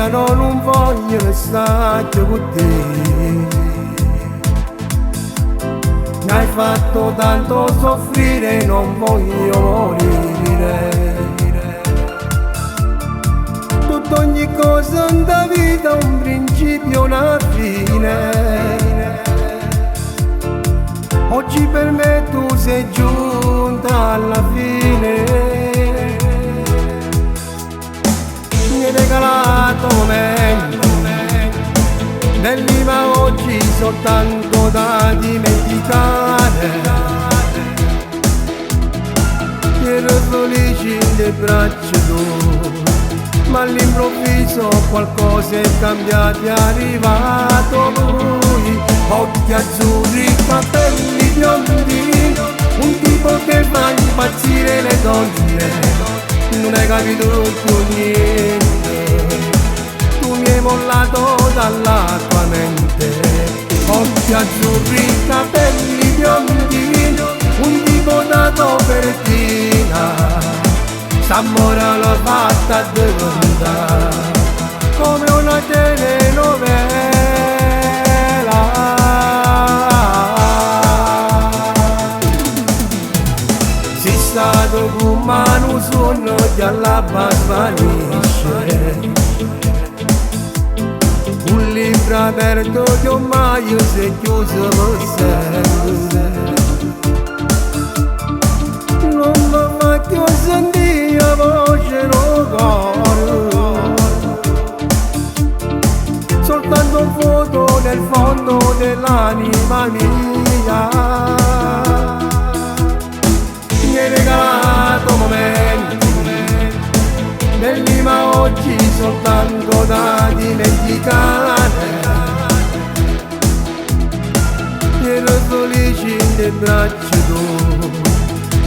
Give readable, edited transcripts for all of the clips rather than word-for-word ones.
io non voglio stare con te. Mi hai fatto tanto soffrire, non voglio morire. Tutta ogni cosa nella vita ha un principio e una fine. Oggi per me tu sei giunta alla fine. Mi hai regalato momenti belli ma oggi soltanto da dimenticare. Ero felice nelle braccia tue, ma all'improvviso qualcosa è cambiato, è arrivato lui. Occhi azzurri, capelli biondi, un tipo che fa impazzire le donne. Non hai capito più niente, tu mi hai mollato dalla tua mente. Occhi azzurri, capelli biondi, un tipo da copertina. S'ammora l'ho fatta diventa come una telenovela. Sei stato con mano sonno che all'abba svanisce. Un libro aperto che ormai si è chiuso per sempre. Non mi fa più sentire la voce del cuore, soltanto un vuoto nel fondo dell'anima mia. Mi hai regalato momenti belli ma oggi soltanto da dimenticare. Ero felice nelle braccia tue,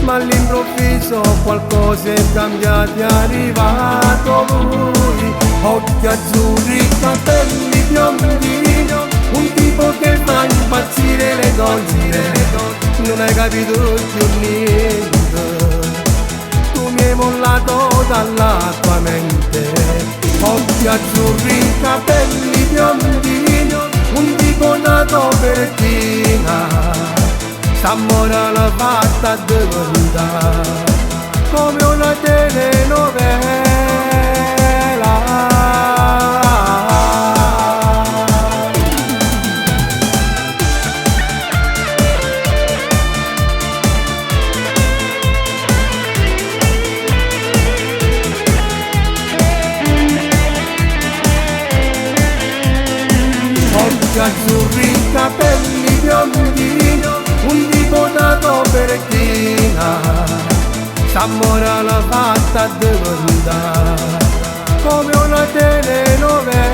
ma all'improvviso qualcosa è cambiato, è arrivato lui. Occhi azzurri, capelli biondi, un tipo che fa impazzire le donne. Non hai capito più niente, tu mi hai mollato dalla tua mente. Occhi azzurri, capelli biondi, un tipo da copertina. S'ammora l'ha fatta diventa come una telenovela. Occhi azzurri, capelli biondi, un tipo da copertina. S'ammora l'ha fatta diventa come una telenovela.